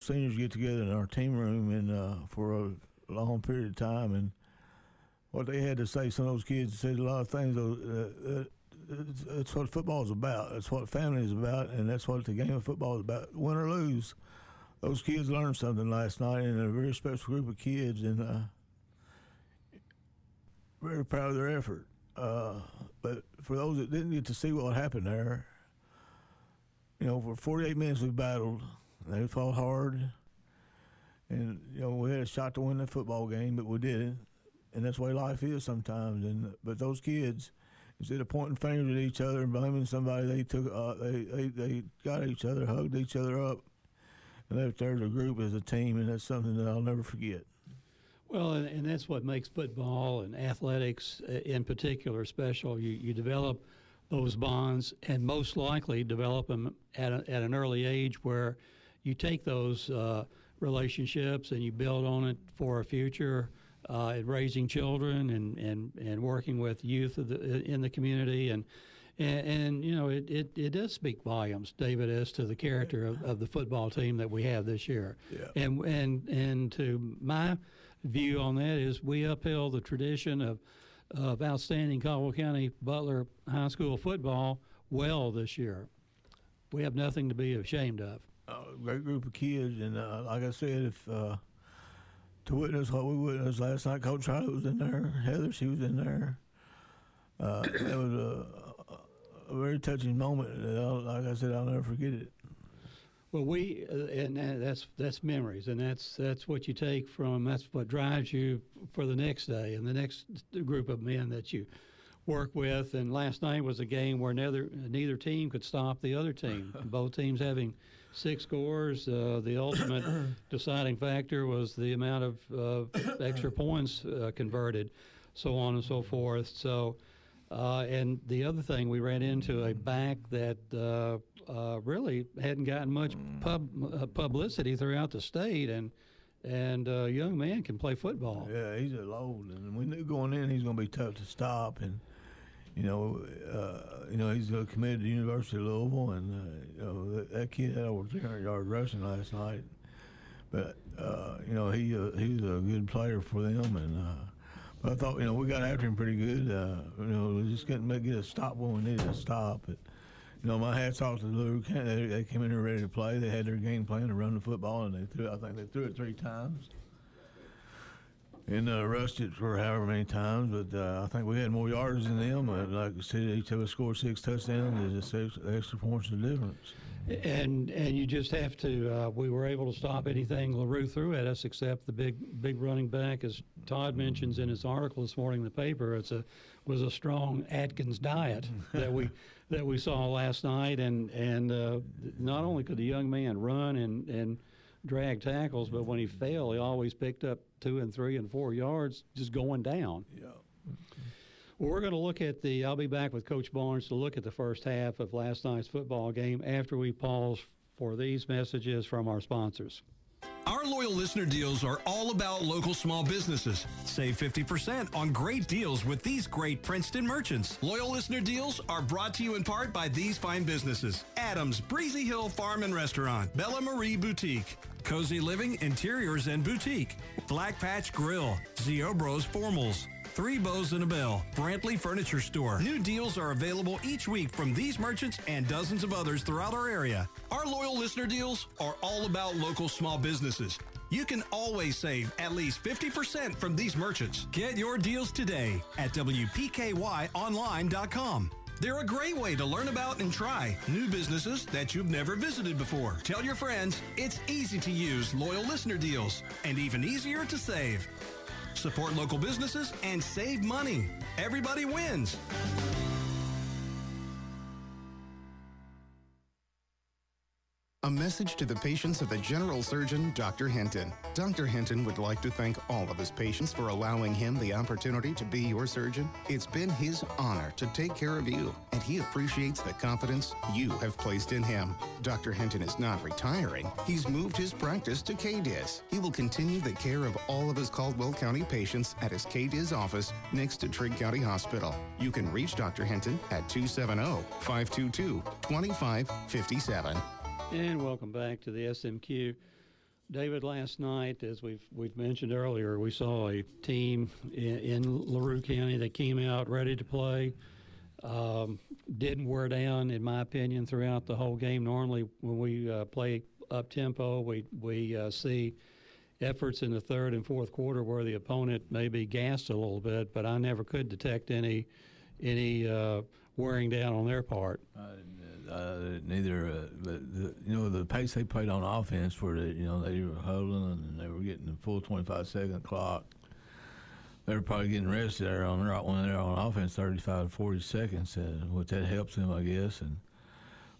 seniors get together in our team room and for a long period of time, and what they had to say, some of those kids said a lot of things. That's what football is about. That's what family is about, and that's what the game of football is about. Win or lose, those kids learned something last night, and a very special group of kids, and very proud of their effort. But for those that didn't get to see what happened there, for 48 minutes we battled. They fought hard, and we had a shot to win the football game, but we didn't. And that's the way life is sometimes. But those kids, instead of pointing fingers at each other and blaming somebody, they took they got each other, hugged each other up, and left there as a group, as a team, and that's something that I'll never forget. Well, and that's what makes football and athletics in particular special. You develop those bonds, and most likely develop them at an early age, where you take those relationships and you build on it for a future. Raising children and working with youth in the community, and it does speak volumes, David, as to the character of the football team that we have this year. Yeah. And to my view on that is we uphill the tradition of outstanding Caldwell County Butler High School football well this year. We have nothing to be ashamed of. Great group of kids, and like I said, if to witness what we witnessed last night, Coach Riley was in there, Heather, she was in there. That was a very touching moment. Like I said, I'll never forget it. Well, and that's memories, and that's what you take from. That's what drives you for the next day and the next group of men that you work with. And last night was a game where neither team could stop the other team. Both teams having 6 scores. The ultimate deciding factor was the amount of extra points converted, so on and so forth. So, and the other thing, we ran into a back that really hadn't gotten much publicity throughout the state, and a young man can play football. Yeah, he's a load, and we knew going in he's going to be tough to stop. And he's committed to the University of Louisville, and that kid had over 300 yards rushing last night. But he's a good player for them, and but I thought we got after him pretty good. We just couldn't get a stop when we needed a stop. But my hats off to Luke. They came in here ready to play. They had their game plan to run the football, and I think they threw it 3 times. And rushed it for however many times, but I think we had more yards than them. Like I said, each of us scored 6 touchdowns. It's just extra points of difference. And you just have to. We were able to stop anything LaRue threw at us, except the big running back, as Todd mentions in his article this morning in the paper. Was a strong Atkins diet that we saw last night, and not only could the young man run and drag tackles, but when he fell, he always picked up 2 and 3 and 4 yards just going down. Yeah. Well, we're going to look at I'll be back with Coach Barnes to look at the first half of last night's football game after we pause for these messages from our sponsors. Our loyal listener deals are all about local small businesses. Save 50% on great deals with these great Princeton merchants. Loyal listener deals are brought to you in part by these fine businesses: Adams Breezy Hill Farm and Restaurant, Bella Marie Boutique, Cozy Living Interiors and Boutique, Black Patch Grill, Ziobro's Formals, 3 Bows and a Bell, Brantley Furniture Store. New deals are available each week from these merchants and dozens of others throughout our area. Our loyal listener deals are all about local small businesses. You can always save at least 50% from these merchants. Get your deals today at WPKYonline.com. They're a great way to learn about and try new businesses that you've never visited before. Tell your friends it's easy to use loyal listener deals and even easier to save. Support local businesses and save money. Everybody wins. A message to the patients of the General Surgeon, Dr. Hinton. Dr. Hinton would like to thank all of his patients for allowing him the opportunity to be your surgeon. It's been his honor to take care of you, and he appreciates the confidence you have placed in him. Dr. Hinton is not retiring. He's moved his practice to KDIS. He will continue the care of all of his Caldwell County patients at his KDIS office next to Trigg County Hospital. You can reach Dr. Hinton at 270-522-2557. And welcome back to the SMQ David, last night, as we've mentioned earlier, we saw a team in LaRue County that came out ready to play. Didn't wear down, in my opinion, throughout the whole game. Normally, when we play up tempo, we see efforts in the third and fourth quarter where the opponent may be gassed a little bit, but I never could detect any wearing down on their part. Neither, but the pace they played on offense, where they were huddling and they were getting the full 25-second clock. They were probably getting rested there when they're on offense, 35 to 40 seconds, which that helps them, I guess.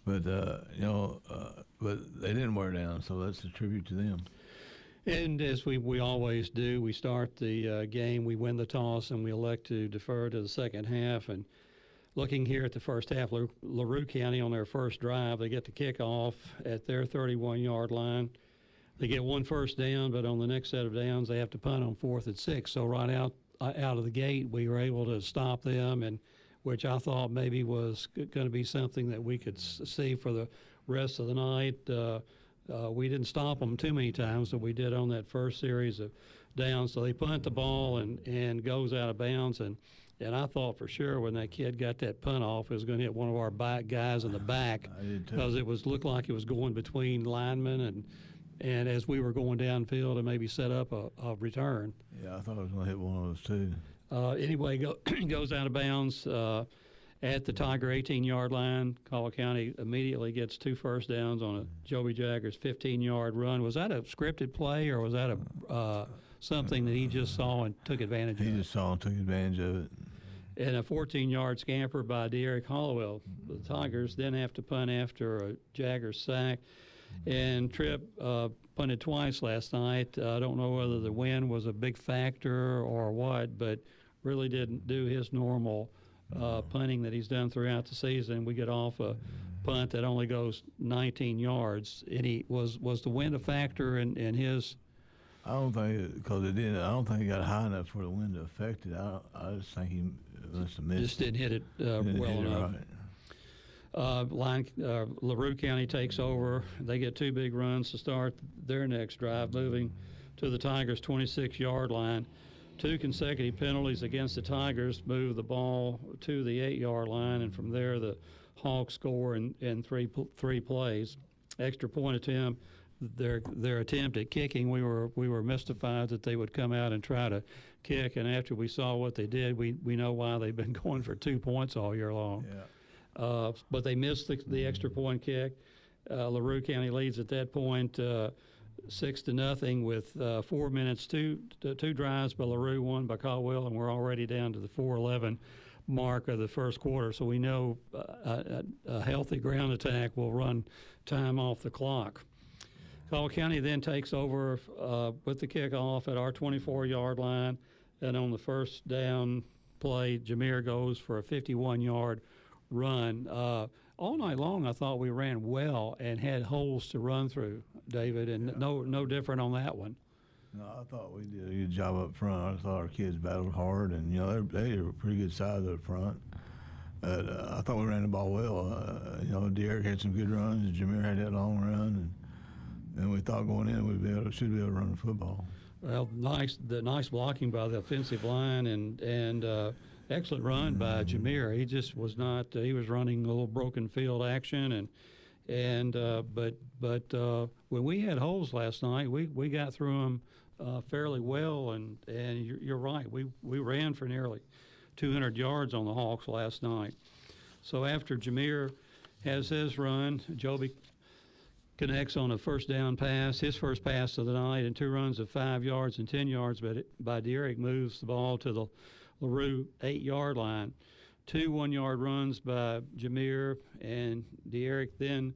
But they didn't wear down, so that's a tribute to them. And as we always do, we start the game, we win the toss, and we elect to defer to the second half. And looking here at the first half, LaRue County on their first drive, they get the kickoff at their 31-yard line. They get one first down, but on the next set of downs, they have to punt on 4th and 6. So right out of the gate, we were able to stop them, and which I thought maybe was going to be something that we could see for the rest of the night. We didn't stop them too many times, but we did on that first series of downs. So they punt the ball and goes out of bounds, and I thought for sure when that kid got that punt off, it was going to hit one of our back guys in the back, because it looked like it was going between linemen and as we were going downfield and maybe set up a return. Yeah, I thought it was going to hit one of those too. Anyway, goes out of bounds at the Tiger 18-yard line. Caldwell County immediately gets 2 first downs on a Joby Jaggers 15-yard run. Was that a scripted play, or was that something that he just saw and took advantage of? He just saw and took advantage of it. And a 14-yard scamper by Derek Hollowell. The Tigers then have to punt after a Jaggers sack. And Tripp punted twice last night. I don't know whether the wind was a big factor or what, but really didn't do his normal punting that he's done throughout the season. We get off a punt that only goes 19 yards. And was the wind a factor in his? I don't think because it didn't. I don't think he got high enough for the wind to affect it. I just think he must have missed. Just didn't hit it well enough. LaRue County takes over. They get 2 big runs to start their next drive, moving to the Tigers' 26-yard line. 2 consecutive penalties against the Tigers move the ball to the 8-yard line, and from there the Hawks score in three plays. Extra point attempt. Their attempt at kicking, we were mystified that they would come out and try to kick, and after we saw what they did, we know why they've been going for 2 points all year long. Yeah. But they missed the extra point kick. LaRue County leads at that point 6-0 with 4 minutes, two drives by LaRue, 1 by Caldwell, and we're already down to the 4:11 mark of the first quarter. So we know a healthy ground attack will run time off the clock. Caldwell County then takes over with the kickoff at our 24-yard line, and on the first down play, Jameer goes for a 51-yard run. All night long, I thought we ran well and had holes to run through, David, and no different on that one. No, I thought we did a good job up front. I thought our kids battled hard, and they were pretty good size up front. I thought we ran the ball well. Derek had some good runs, and Jameer had that long run, and we thought going in we should be able to run the football. Well, nice blocking by the offensive when excellent run by Jameer. He just was not. He was running a little broken field action, but when we had holes last night, we got through them fairly well. And you're right. We ran for nearly 200 yards on the Hawks last night. So after Jameer has his run, Joby connects on a first down pass, his first pass of the night, and 2 runs of 5 yards and 10 yards. But by Derek moves the ball to the LaRue 8-yard line. 2 1-yard runs by Jameer, and Derek then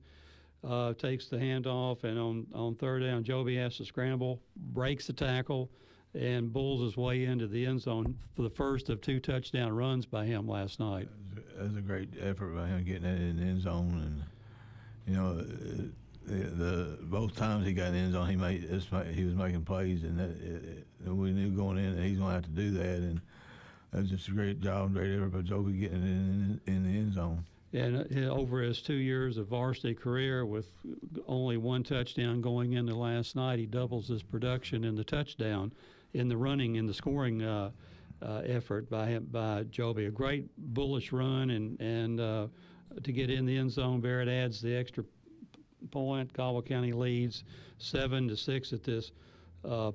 takes the handoff, and on third down, Joby has to scramble, breaks the tackle, and bulls his way into the end zone for the first of 2 touchdown runs by him last night. That was a great effort by him getting that in the end zone, and the both times he got in the end zone, he was making plays, and we knew going in that he's going to have to do that, and that was just a great job, great effort by Joby getting it in the end zone. And over his 2 years of varsity career, with only one touchdown going into last night, he doubles his production in the touchdown, in the running, in the scoring effort by Joby. A great bullish run, and to get in the end zone, Barrett adds the extra point. Caldwell County leads 7-6 at this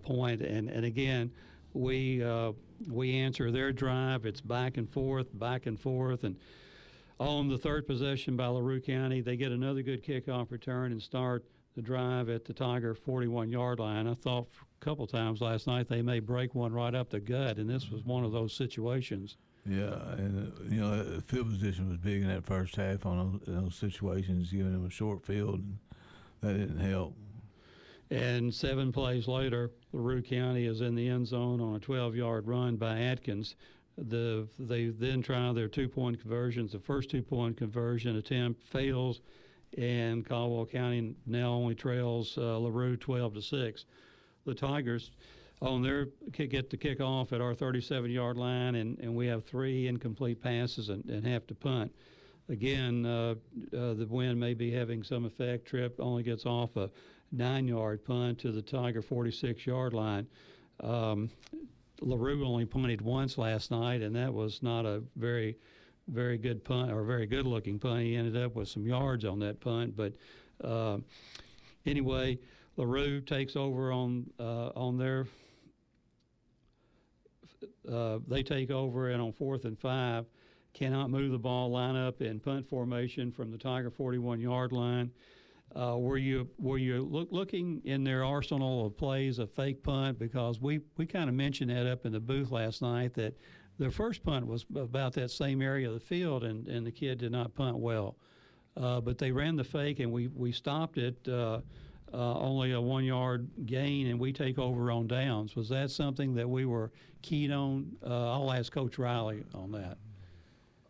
point. And again, we answer their drive. It's back and forth, and on the third possession by LaRue County, they get another good kickoff return and start the drive at the Tiger 41-yard line. I thought a couple times last night they may break one right up the gut, and this was one of those situations. Yeah, and the field position was big in that first half on those situations, giving them a short field, and that didn't help. And 7 plays later, LaRue County is in the end zone on a 12-yard run by Atkins. They then try their 2-point conversions. The first 2-point conversion attempt fails, and Caldwell County now only trails LaRue 12-6. The Tigers on their get the kickoff at our 37-yard line, and we have 3 incomplete passes and have to punt. Again, the wind may be having some effect. Tripp only gets off a 9-yard punt to the Tiger 46-yard line. LaRue only punted once last night, and that was not a very, very good punt or very good-looking punt. He ended up with some yards on that punt. But anyway, LaRue takes over on their they take over, and on 4th and 5, cannot move the ball, line up in punt formation from the Tiger 41-yard line. Were you looking in their arsenal of plays a fake punt? Because we kind of mentioned that up in the booth last night, that their first punt was about that same area of the field, and the kid did not punt well. But they ran the fake, and we stopped it, only a 1-yard gain, and we take over on downs. Was that something that we were keyed on? I'll ask Coach Riley on that.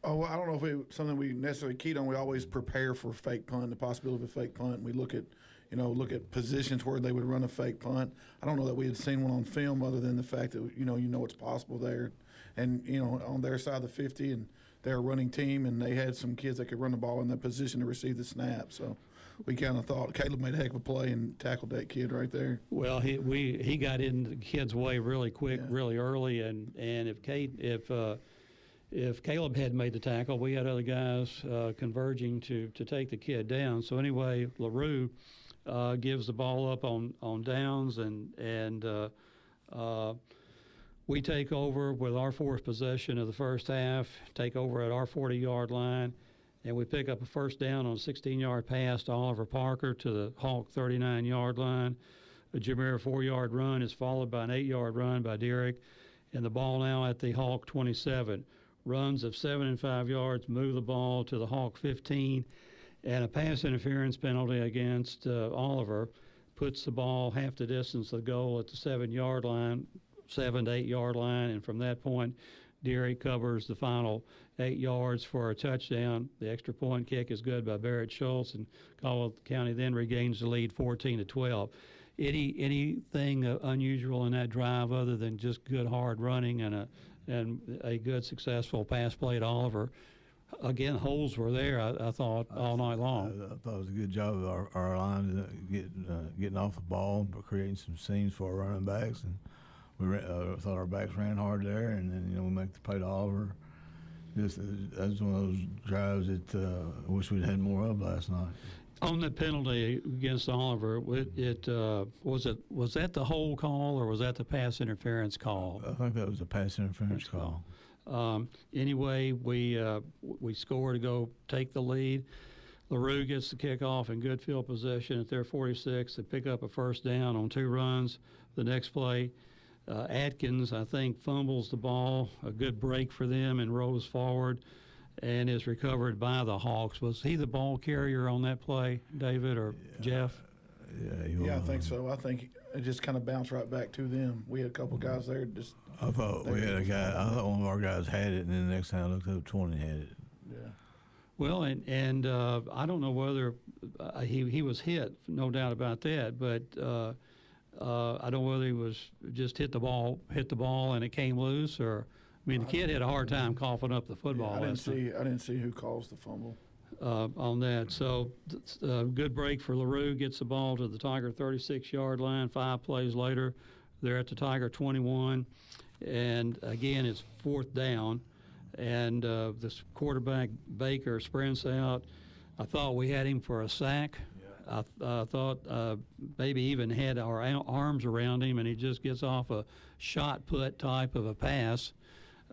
Oh, well, I don't know if it's something we necessarily keyed on. We always prepare for a fake punt, the possibility of a fake punt. We look at positions where they would run a fake punt. I don't know that we had seen one on film, other than the fact that you know it's possible there, and on their side of the 50, and they're a running team, and they had some kids that could run the ball in that position to receive the snap. So we kind of thought Caleb made a heck of a play and tackled that kid right there. Well, he got in the kid's way really quick, really early, and if Caleb had made the tackle, we had other guys converging to take the kid down. So anyway, LaRue gives the ball up on downs, and we take over with our 4th possession of the first half, take over at our 40-yard line, and we pick up a first down on a 16-yard pass to Oliver Parker to the Hawk 39-yard line. A Jameer 4-yard run is followed by an 8-yard run by Derek, and the ball now at the Hawk 27. Runs of 7 and 5 yards move the ball to the Hawk 15, and a pass interference penalty against Oliver puts the ball half the distance of the goal at the 7-yard line, 7 to 8 yard line, and from that point, Derek covers the final 8 yards for a touchdown. The extra point kick is good by Barrett Schultz, and Caldwell County then regains the lead 14-12. Anything unusual in that drive other than just good hard running and a good successful pass play to Oliver? Again, holes were there, I thought, all night long. I thought it was a good job of our line getting off the ball, but creating some seams for our running backs, and we thought our backs ran hard there, and then we make the play to Oliver. That's one of those drives that I wish we'd had more of last night. On the penalty against Oliver, was that the hold call, or was that the pass interference call? I think that was a pass interference call. Anyway, we score to go take the lead. LaRue gets the kickoff in good field position at their 46. They pick up a first down on 2 runs. The next play, Atkins, I think, fumbles the ball. A good break for them and rolls forward and is recovered by the Hawks. Was he the ball carrier on that play, David or Jeff? Yeah, I think so. I think it just kind of bounced right back to them. We had a couple guys there just. I thought we had a guy. I thought one of our guys had it, and then the next time I looked up, 20 had it. Yeah. Well, and I don't know whether he was hit, no doubt about that, but I don't know whether he was just hit the ball and it came loose, or I mean the kid had a hard time coughing up the football. Yeah, I didn't see who caused the fumble. on that. So good break for LaRue, gets the ball to the Tiger 36-yard line. 5 plays later, they're at the Tiger 21. And again, it's 4th down. And this quarterback, Baker, sprints out. I thought we had him for a sack. I thought maybe even had our arms around him, and he just gets off a shot put type of a pass.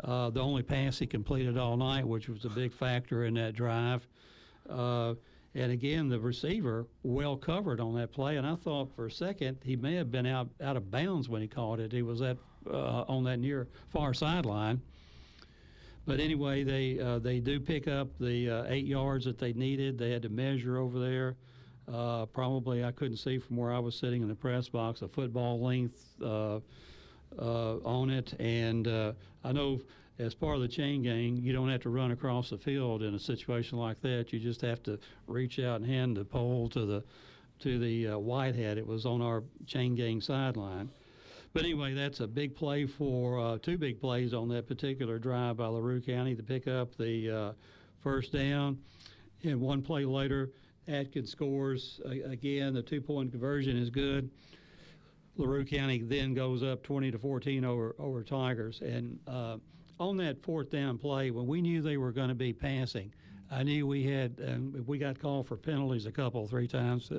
The only pass he completed all night, which was a big factor in that drive. And again, the receiver well covered on that play, and I thought for a second he may have been out of bounds when he caught it. He was on that near far sideline. But anyway, they do pick up the 8 yards that they needed. They had to measure over there. Probably I couldn't see from where I was sitting in the press box a football length on it. And I know as part of the chain gang, you don't have to run across the field in a situation like that. You just have to reach out and hand the pole to the white hat. It was on our chain gang sideline. But anyway, that's a big play for 2 big plays on that particular drive by LaRue County to pick up the first down. And 1 play later, Atkins scores. Again, the 2-point conversion is good. LaRue County then goes up 20-14 over Tigers. And on that 4th down play, when we knew they were going to be passing, I knew we got called for penalties 3 times,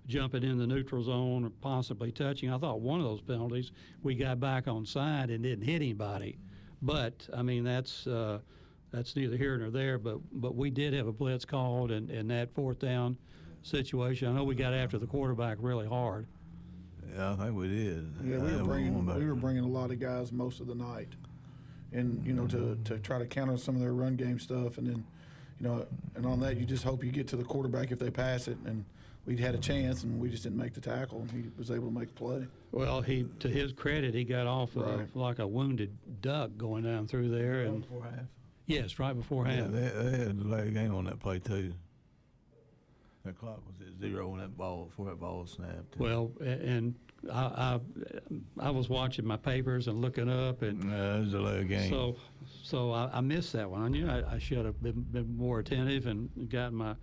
jumping in the neutral zone or possibly touching. I thought one of those penalties we got back on side and didn't hit anybody. But, I mean, that's neither here nor there. But we did have a blitz called in that 4th down situation. I know we got after the quarterback really hard. Yeah, I think we did. Yeah, we were bringing a lot of guys most of the night, and to try to counter some of their run game stuff, and then and on that you just hope you get to the quarterback if they pass it, and we had a chance and we just didn't make the tackle, and he was able to make the play. Well, to his credit, he got off like a wounded duck going down through there, and before half. Yes, right before half. Yeah, they had to delay the game on that play too. That clock was at 0 when before that ball was snapped. Well, and I was watching my papers and looking up, and it was a delay game. So I missed that one. I knew I should have been more attentive and got my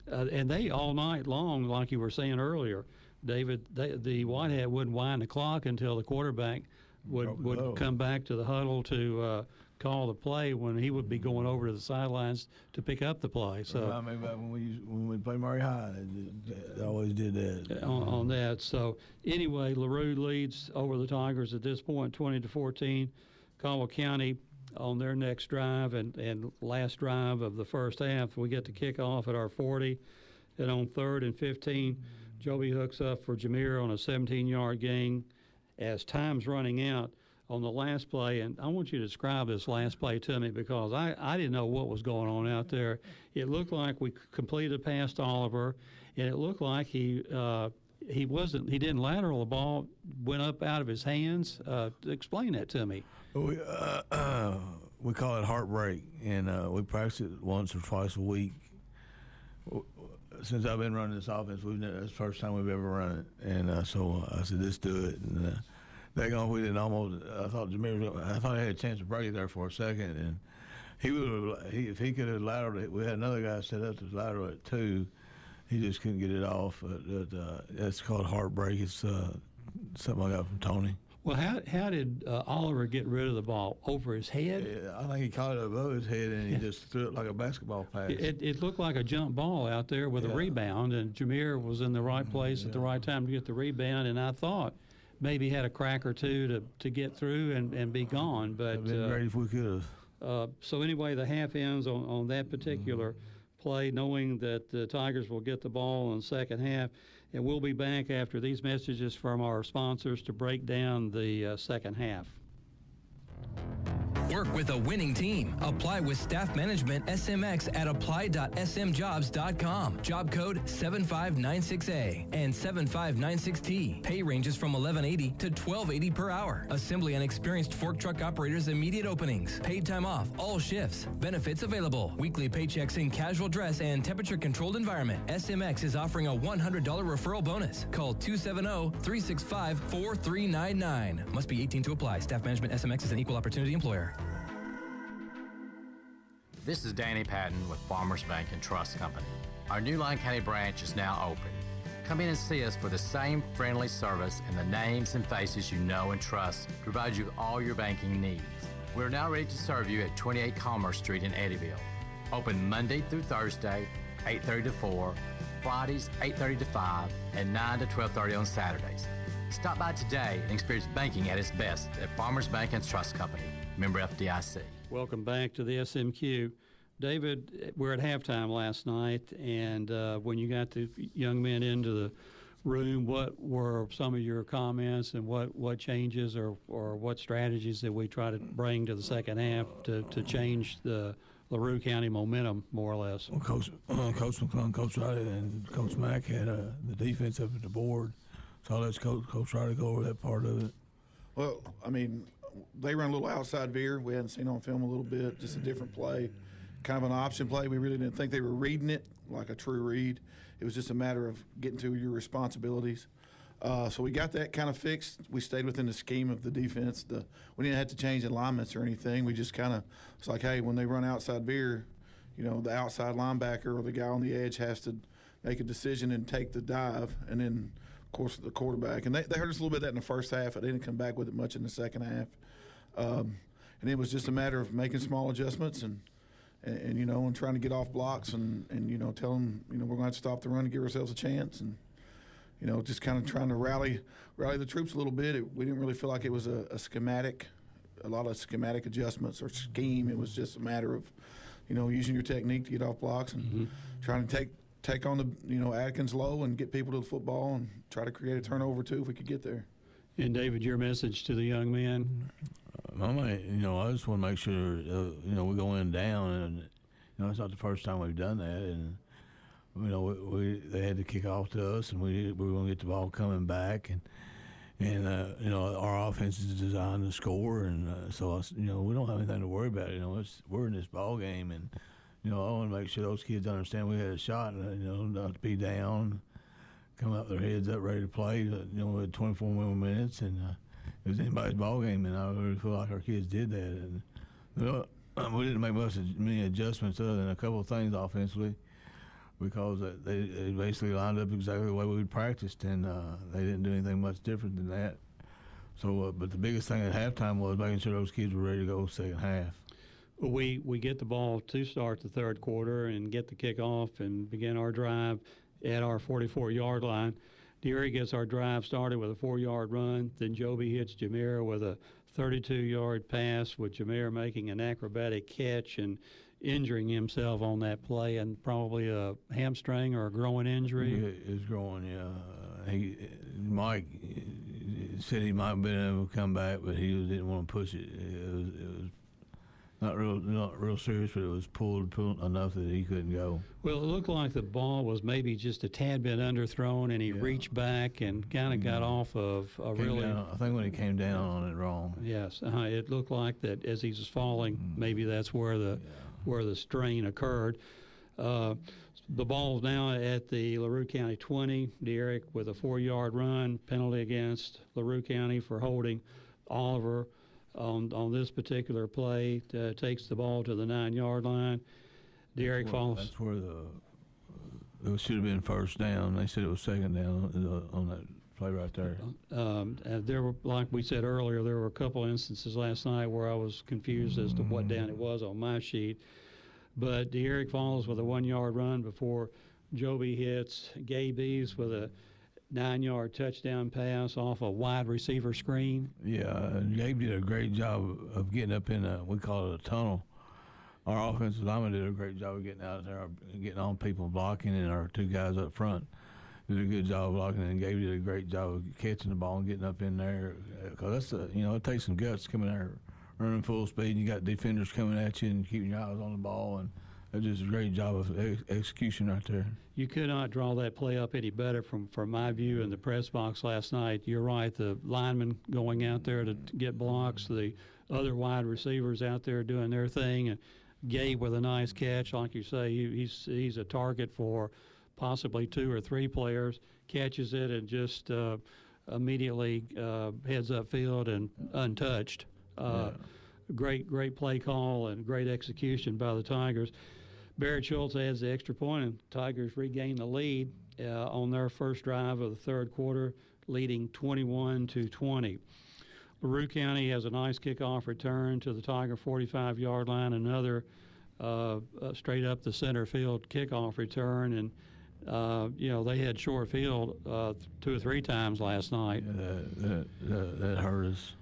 and they all night long, like you were saying earlier, David, the Whitehead wouldn't wind the clock until the quarterback would come back to the huddle to call the play when he would be going over to the sidelines to pick up the play. So I mean, back when we played Murray High, they always did that on that. So anyway, LaRue leads over the Tigers at this point, 20-14. Caldwell County on their next drive and last drive of the first half, we get to kick off at our 40, and on 3rd and 15, Joby hooks up for Jameer on a 17-yard gain. As time's running out on the last play, and I want you to describe this last play to me because I didn't know what was going on out there. It looked like we completed past Oliver, and it looked like he didn't lateral the ball, went up out of his hands. Explain that to me. We call it heartbreak, and we practice it once or twice a week. Since I've been running this offense, that's the first time we've ever run it, and so I said, let's do it. And we didn't almost. I thought Jameer. I thought I had a chance to break it there for a second, and if he could have lateraled it. We had another guy set up to lateral it too. He just couldn't get it off. That's called heartbreak. It's something I got from Tony. Well, how did Oliver get rid of the ball? Over his head? Yeah, I think he caught it above his head, and he just threw it like a basketball pass. It looked like a jump ball out there with a rebound, and Jameer was in the right place at the right time to get the rebound, and I thought maybe had a crack or two to get through and be gone. But I'd been great if we could have. So anyway, the half ends on that particular play, knowing that the Tigers will get the ball in the second half. And we'll be back after these messages from our sponsors to break down the second half. Work with a winning team. Apply with Staff Management SMX at apply.smjobs.com. Job code 7596A and 7596T. Pay ranges from $11.80 to $12.80 per hour. Assembly and experienced fork truck operators immediate openings. Paid time off, all shifts. Benefits available. Weekly paychecks in casual dress and temperature-controlled environment. SMX is offering a $100 referral bonus. Call 270-365-4399. Must be 18 to apply. Staff Management SMX is an equal opportunity employer. This is Danny Patton with Farmers Bank and Trust Company. Our new Lyon County branch is now open. Come in and see us for the same friendly service and the names and faces you know and trust to provide you with all your banking needs. We're now ready to serve you at 28 Commerce Street in Eddyville. Open Monday through Thursday, 8:30 to 4, Fridays 8:30 to 5, and 9 to 12:30 on Saturdays. Stop by today and experience banking at its best at Farmers Bank and Trust Company, member FDIC. Welcome back to the SMQ. David, we're at halftime last night, and when you got the young men into the room, what were some of your comments and what changes or what strategies that we try to bring to the second half to change the LaRue County momentum, more or less? Well, Coach McClung, Coach Riley, and Coach Mack had the defense up at the board, so I'll let Coach Riley go over that part of it. Well, I mean, they run a little outside veer. We hadn't seen on film a little bit, just a different play, kind of an option play. We really didn't think they were reading it like a true read. It was just a matter of getting to your responsibilities. So we got that kind of fixed. We stayed within the scheme of the defense. We didn't have to change alignments or anything. We just kind of, it's like, hey, when they run outside veer, you know, the outside linebacker or the guy on the edge has to make a decision and take the dive, and then, of course, the quarterback. And they hurt us a little bit of that in the first half, but they didn't come back with it much in the second half. And it was just a matter of making small adjustments and you know, and trying to get off blocks and you know, tell them, you know, we're going to have to stop the run and give ourselves a chance, and you know, just kind of trying to rally the troops a little bit. We didn't really feel like it was a lot of schematic adjustments or scheme. It was just a matter of, you know, using your technique to get off blocks and trying to take on the, you know, Atkins low and get people to the football and try to create a turnover too if we could get there. And David, your message to the young men? You know, I just want to make sure, you know, we go in down, and you know, it's not the first time we've done that, and you know, they had to kick off to us, and we were going to get the ball coming back, and you know, our offense is designed to score, and so you know, we don't have anything to worry about. You know, we're in this ball game, and you know, I want to make sure those kids understand we had a shot, and you know, not to be down, come up their heads up, ready to play. You know, we had 24 more minutes, and it was anybody's ball game, and I really feel like our kids did that. And you know, we didn't make many adjustments other than a couple of things offensively, because they basically lined up exactly the way we practiced, and they didn't do anything much different than that. So, but the biggest thing at halftime was making sure those kids were ready to go second half. We get the ball to start the third quarter and get the kickoff and begin our drive at our 44-yard line. Deary gets our drive started with a 4-yard run. Then Joby hits Jameer with a 32-yard pass, with Jameer making an acrobatic catch and injuring himself on that play, and probably a hamstring or a groin injury. His groin, yeah. Mike said he might have been able to come back, but he didn't want to push it. It was not real serious, but it was pulled enough that he couldn't go. Well, it looked like the ball was maybe just a tad bit underthrown, and he reached back and kind of got off of a really. I think when he came down on it wrong. Yes, it looked like that as he was falling. Maybe that's where the strain occurred. The ball's now at the LaRue County 20. Derek with a 4-yard run, penalty against LaRue County for holding Oliver on this particular play. Takes the ball to the 9-yard line. Derek falls. That's where it should have been first down. They said it was second down on that play right there. There were, like we said earlier, there were a couple instances last night where I was confused as to what down it was on my sheet. But Derek falls with a 1-yard run before Joby hits Gabe Eves with a 9-yard touchdown pass off a wide receiver screen. Yeah, Gabe did a great job of getting up in we call it a tunnel. Our offensive lineman did a great job of getting out there, getting on people blocking, and our two guys up front did a good job of blocking, and Gabe did a great job of catching the ball and getting up in there. Because that's it takes some guts coming there, running full speed. You got defenders coming at you and keeping your eyes on the ball, and that's just a great job of execution right there. You could not draw that play up any better from my view in the press box last night. You're right, the linemen going out there to get blocks, the other wide receivers out there doing their thing, and Gabe with a nice catch. Like you say, he's a target for possibly 2 or 3 players, catches it and just immediately heads upfield and untouched. great play call and great execution by the Tigers. Barrett Schultz adds the extra point, and Tigers regain the lead on their first drive of the third quarter, leading 21-20. LaRue County has a nice kickoff return to the Tiger 45-yard line, another straight up the center field kickoff return, and they had short field 2 or 3 times last night. That hurt us.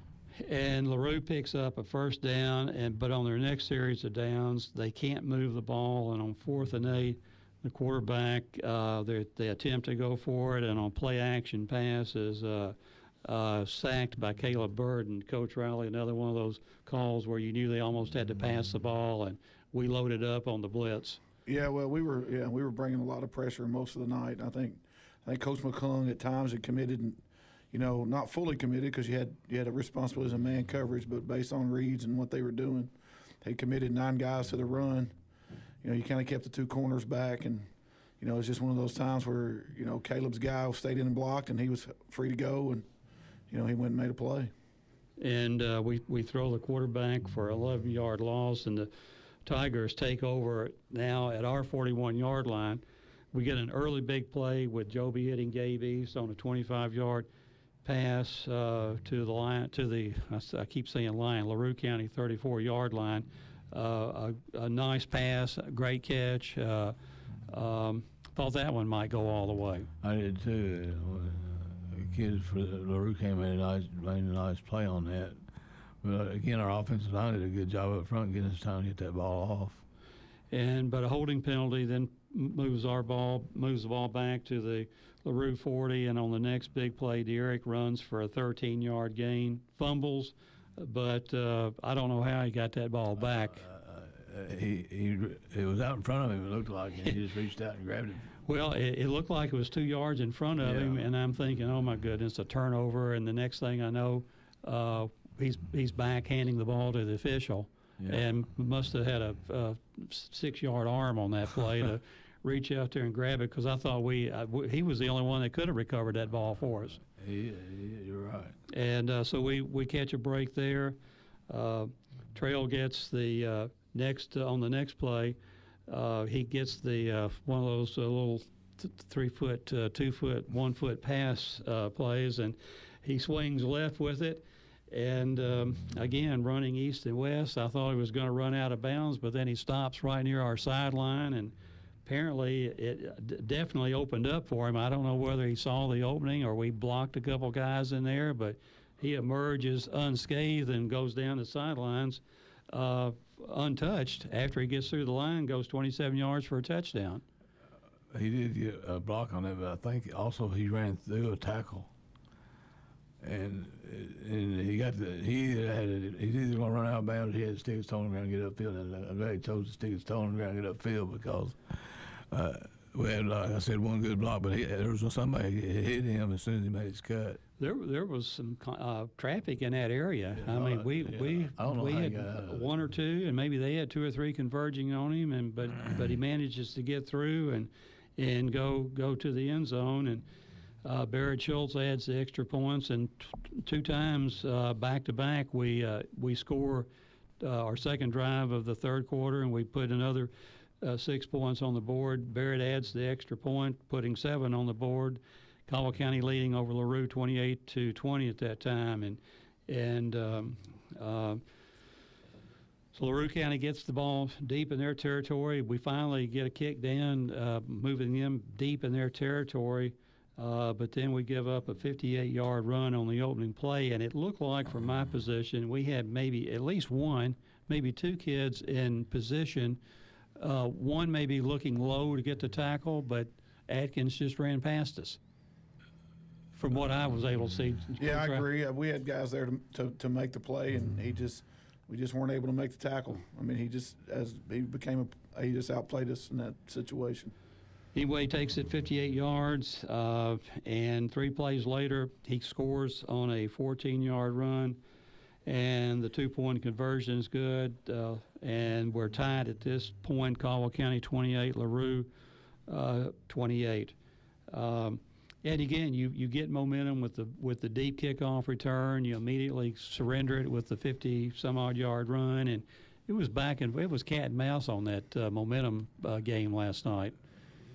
And LaRue picks up a first down, but on their next series of downs, they can't move the ball, and on 4th and 8, the quarterback, they attempt to go for it, and on play action pass is sacked by Caleb Bird. And Coach Riley, another one of those calls where you knew they almost had to pass the ball, and we loaded up on the blitz. Yeah, well, we were bringing a lot of pressure most of the night. I think Coach McClung at times had committed, and not fully committed because you had a responsibility as a man coverage, but based on reads and what they were doing, they committed 9 guys to the run. You kind of kept the 2 corners back, and it's just one of those times where Caleb's guy stayed in and blocked, and he was free to go, and he went and made a play. And we throw the quarterback for an 11-yard loss, and the Tigers take over now at our 41-yard line. We get an early big play with Joby hitting Gabe East on a 25-yard pass to the line, I keep saying line, LaRue County 34-yard line. A nice pass, a great catch. Thought that one might go all the way. I did too. The kids for LaRue came in made a nice play on that. But again, our offensive line did a good job up front getting us time to get that ball off. But a holding penalty then moves the ball back to the LaRue 40, and on the next big play, Derek runs for a 13-yard gain, fumbles, but I don't know how he got that ball back. It was out in front of him, it looked like, and he just reached out and grabbed it. Well, it looked like it was 2 yards in front of him, and I'm thinking, oh my goodness, a turnover, and the next thing I know, he's back handing the ball to the official, and must have had a 6-yard arm on that play to reach out there and grab it, because I thought he was the only one that could have recovered that ball for us. You're right. And so we catch a break there. Trail gets the on the next play. He gets the one of those little 3-foot, 2-foot, 1-foot pass plays, and he swings left with it. And again, running east and west, I thought he was going to run out of bounds, but then he stops right near our sideline, and apparently it definitely opened up for him. I don't know whether he saw the opening or we blocked a couple guys in there, but he emerges unscathed and goes down the sidelines untouched. After he gets through the line, goes 27 yards for a touchdown. He did get a block on it, but I think also he ran through a tackle. And he's either going to run out of bounds or he had to stick his toe on the ground and get upfield. And I'm glad he chose to stick his toe on the ground and get upfield, because we had, like I said, one good block, but there was somebody hit him as soon as he made his cut. There was some traffic in that area. I mean, we had 1 or 2, and maybe they had 2 or 3 converging on him, but he manages to get through and go to the end zone, and Barrett Schultz adds the extra points, and 2 times back to back we score our second drive of the third quarter, and we put another 6 points on the board. Barrett adds the extra point, putting 7 on the board. Caldwell County leading over LaRue 28-20 at that time, so LaRue County gets the ball deep in their territory. We finally get a kick down, moving them deep in their territory. But then we give up a 58-yard run on the opening play, and it looked like, from my position, we had maybe at least 1, maybe 2 kids in position. One maybe looking low to get the tackle, but Atkins just ran past us, from what I was able to see. Yeah, I agree. We had guys there to make the play, and we just weren't able to make the tackle. I mean, he just outplayed us in that situation. Anyway, he takes it 58 yards, and 3 plays later, he scores on a 14-yard run, and the 2-point conversion is good, and we're tied at this point, Caldwell County 28, LaRue 28. And again, you get momentum with the deep kickoff return. You immediately surrender it with the 50-some-odd yard run, and it was it was cat and mouse on that momentum game last night.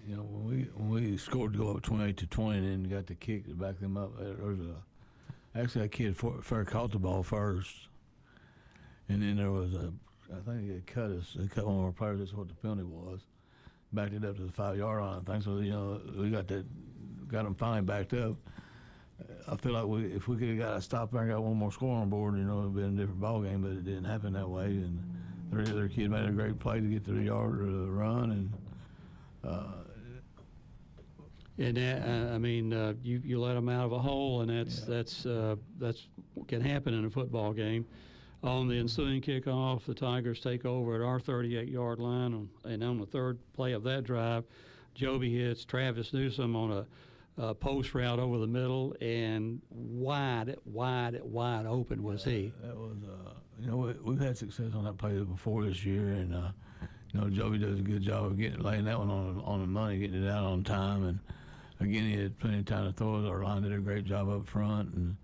You know, when we scored to go up 28-20, and then got the kick to back them up. There was actually a kid caught the ball first, and then there was I think they cut us. They cut one of our players. That's what the penalty was. Backed it up to the 5-yard line. I think so. You know, we got them finally backed up. I feel like if we could have got a stop there and got one more score on board, you know, it would have been a different ball game. But it didn't happen that way. And the other kid made a great play to get to the yard run, and. I mean, you let them out of a hole, and that's what can happen in a football game. On the ensuing kickoff, the Tigers take over at our 38-yard line, and on the third play of that drive, Joby hits Travis Newsome on a post route over the middle, and wide open was he. That was, you know, we've had success on that play before this year, and you know, Joby does a good job of laying that one on the money, getting it out on time, and again, he had plenty of time to throw it. Our line did a great job up front, and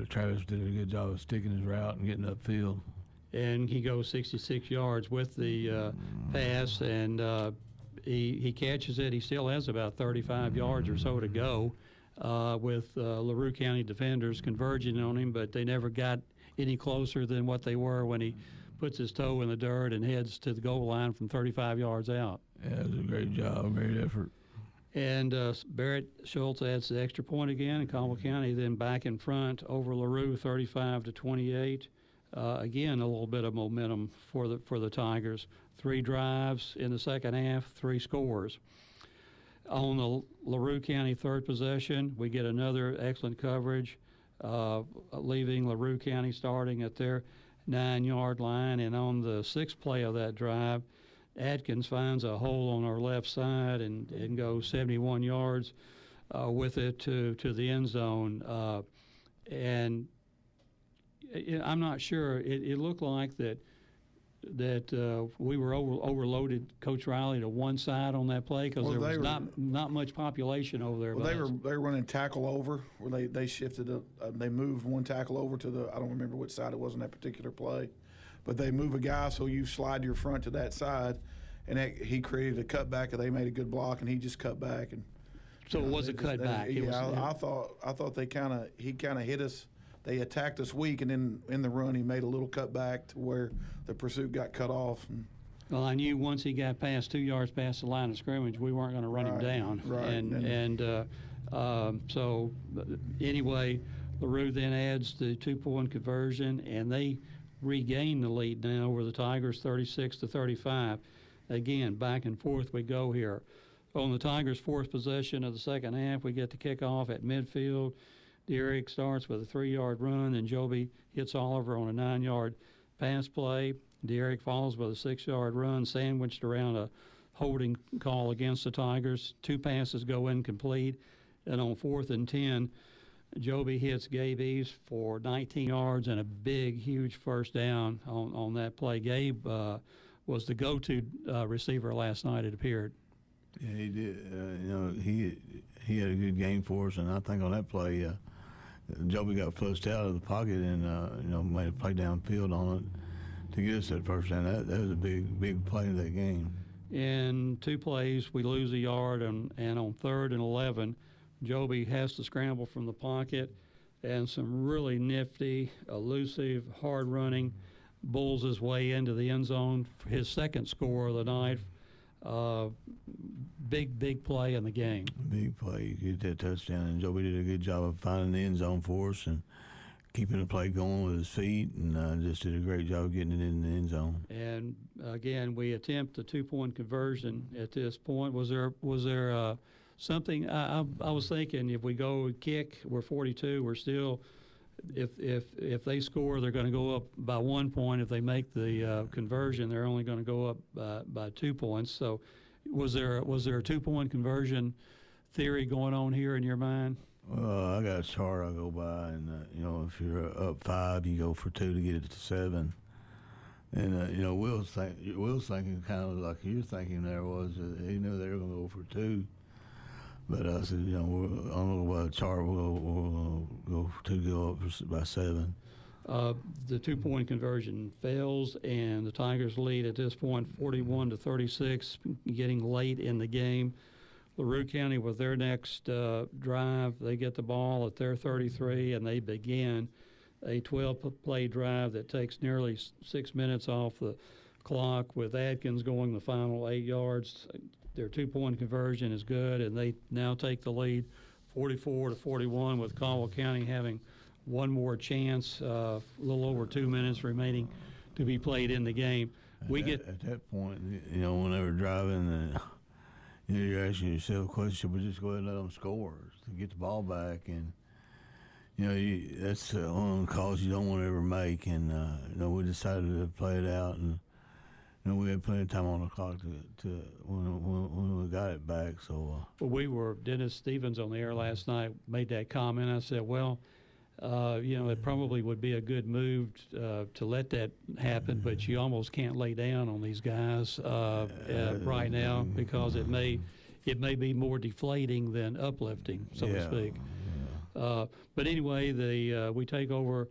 Travis did a good job of sticking his route and getting upfield. And he goes 66 yards with the pass, and he catches it. He still has about 35 yards or so to go with LaRue County defenders converging on him, but they never got any closer than what they were when he puts his toe in the dirt and heads to the goal line from 35 yards out. Yeah, it was a great job, great effort. And Barrett Schultz adds the extra point again, and Caldwell County then back in front over LaRue, 35-28. Again, a little bit of momentum for the Tigers. 3 drives in the second half, 3 scores. On the LaRue County third possession, we get another excellent coverage, leaving LaRue County starting at their 9-yard line. And on the 6th play of that drive, Atkins finds a hole on our left side and goes 71 yards with it to the end zone. And I'm not sure. It looked like that we were overloaded Coach Riley to one side on that play because there was not much population over there. Well, they were running tackle over where they shifted. They moved one tackle over to I don't remember which side it was on that particular play. But they move a guy so you slide your front to that side, and he created a cutback, and they made a good block, and he just cut back. And so it was a cutback. I thought he kind of hit us. They attacked us weak, and then in the run he made a little cutback to where the pursuit got cut off. Well, I knew once he got past 2 yards past the line of scrimmage, we weren't going to run him down. Right. So anyway, LaRue then adds the 2-point conversion, and they regain the lead now over the Tigers, 36-35. Again, back and forth we go here. On the Tigers' 4th possession of the second half, we get the kickoff at midfield. Derrick starts with a 3-yard run, and Joby hits Oliver on a 9-yard pass play. Derrick follows with a 6-yard run, sandwiched around a holding call against the Tigers. 2 passes go incomplete, and on 4th and 10, Joby hits Gabe Eves for 19 yards and a big, huge first down on that play. Gabe was the go-to receiver last night, it appeared. Yeah, he did. You know, he had a good game for us, and I think on that play, Joby got flushed out of the pocket and you know, made a play downfield on it to get us that first down. That was a big play in that game. In 2 plays, we lose a yard, and on 3rd and 11, Joby has to scramble from the pocket, and some really nifty, elusive, hard-running bulls his way into the end zone for his 2nd score of the night. Big play in the game. Big play. He get that touchdown, and Joby did a good job of finding the end zone for us and keeping the play going with his feet, and just did a great job of getting it in the end zone. And again, we attempt the 2-point conversion at this point. Was there something I was thinking? If we go kick, we're 42. We're still, if they score, they're going to go up by 1 point. If they make the conversion, they're only going to go up by 2 points. So, was there a 2-point conversion theory going on here in your mind? Well, I got a chart I go by, and you know, if you're up 5, you go for 2 to get it to 7. And you know, Will's thinking kind of like you're thinking there was he knew they were going to go for 2. But I said, I don't know about Char. We'll go up by 7. The 2-point conversion fails, and the Tigers lead at this point 41-36, getting late in the game. LaRue County with their next drive, they get the ball at their 33, and they begin a 12-play drive that takes nearly 6 minutes off the clock, with Adkins going the final 8 yards. Their 2-point conversion is good, and they now take the lead 44-41, with Caldwell County having one more chance, a little over 2 minutes remaining to be played in the game. At that point, when they were driving, you're asking yourself a question: should we just go ahead and let them score to get the ball back? And that's one of the calls you don't want to ever make. And we decided to play it out, and we had plenty of time on the clock to when we got it back. So Dennis Stevens on the air last night made that comment. I said, well, it probably would be a good move to let that happen, but you almost can't lay down on these guys right now, because it may be more deflating than uplifting, so to speak. Yeah. But anyway, we take over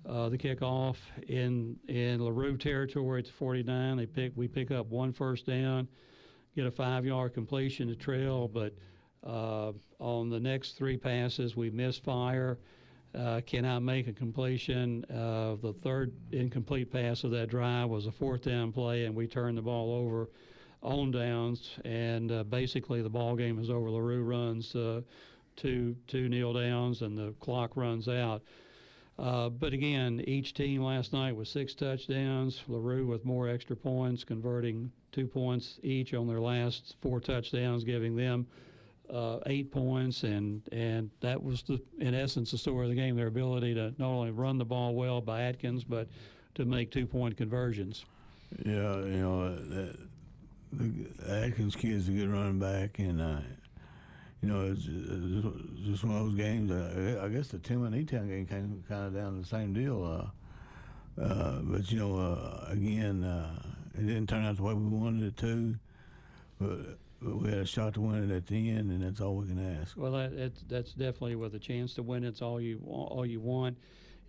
the kickoff in LaRue territory at the 49. We pick up 1 first down, get a 5-yard completion to Trail, but on the next 3 passes we misfire. Cannot make a completion. The third incomplete pass of that drive was a 4th down play, and we turned the ball over on downs, and basically the ball game is over. LaRue runs 2 kneel downs, and the clock runs out. But again, each team last night with 6 touchdowns. LaRue with more extra points, converting 2 points each on their last 4 touchdowns, giving them 8 points, and that was in essence the story of the game. Their ability to not only run the ball well by Atkins, but to make 2-point conversions. Yeah, the Atkins kid's a good running back, and it's just one of those games. I guess the Tim and E-Town game came kind of down to the same deal. But again, it didn't turn out the way we wanted it to, but we had a shot to win it at the end, and that's all we can ask. Well, that's definitely with a chance to win. It's all you want.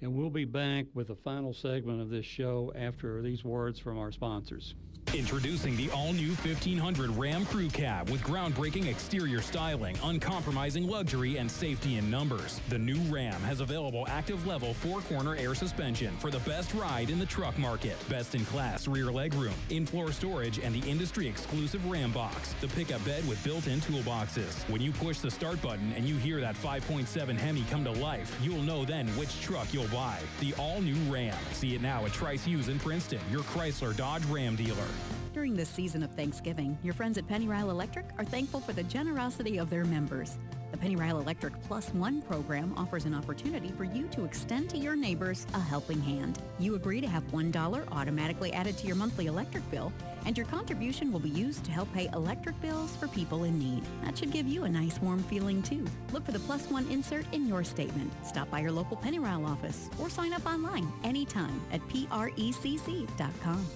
And we'll be back with the final segment of this show after these words from our sponsors. Introducing the all-new 1500 Ram Crew Cab with groundbreaking exterior styling, uncompromising luxury, and safety in numbers. The new Ram has available active level 4-corner air suspension for the best ride in the truck market. Best-in-class rear legroom, in-floor storage, and the industry-exclusive Ram box. The pickup bed with built-in toolboxes. When you push the start button and you hear that 5.7 Hemi come to life, you'll know then which truck you'll buy. The all-new Ram. See it now at Trice Hughes in Princeton, your Chrysler Dodge Ram dealer. During this season of Thanksgiving, your friends at Penny Ryle Electric are thankful for the generosity of their members. The Penny Ryle Electric Plus One program offers an opportunity for you to extend to your neighbors a helping hand. You agree to have $1 automatically added to your monthly electric bill, and your contribution will be used to help pay electric bills for people in need. That should give you a nice warm feeling too. Look for the Plus One insert in your statement. Stop by your local Penny Ryle office or sign up online anytime at PRECC.com.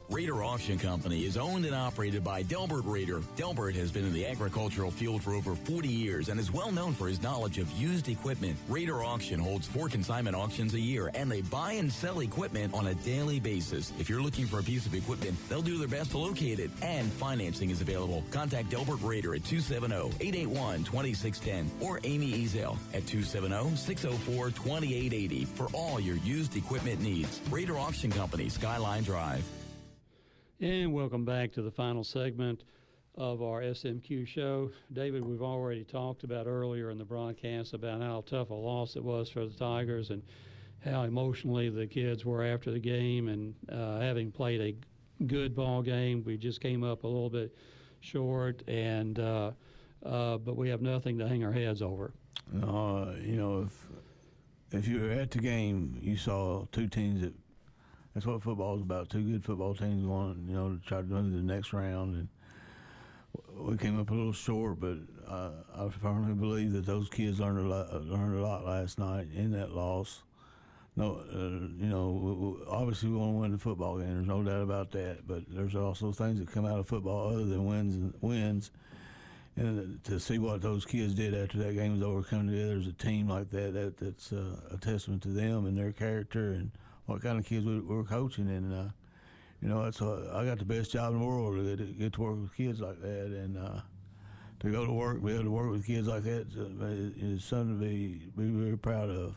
Raider Auction Company is owned and operated by Delbert Raider. Delbert has been in the agricultural field for over 40 years and is well known for his knowledge of used equipment. Raider Auction holds 4 consignment auctions a year, and they buy and sell equipment on a daily basis. If you're looking for a piece of equipment, they'll do their best to locate it, and financing is available. Contact Delbert Raider at 270-881-2610 or Amy Ezel at 270-604-2880 for all your used equipment needs. Raider Auction Company, Skyline Drive. And welcome back to the final segment of our SMQ show. David, we've already talked about earlier in the broadcast about how tough a loss it was for the Tigers and how emotionally the kids were after the game, and having played a good ball game, we just came up a little bit short, and but we have nothing to hang our heads over. If you were at the game, you saw 2 teams that. That's what football is about. 2 good football teams going, to try to move to the next round. And we came up a little short, but I firmly believe that those kids learned a lot last night in that loss. Obviously we want to win the football game. There's no doubt about that. But there's also things that come out of football other than wins. and to see what those kids did after that game was over, coming together as a team like that's a testament to them and their character and what kind of kids we're coaching. And that's I got the best job in the world to get to work with kids like that, and to go to work, be able to work with kids like that is something to be very proud of.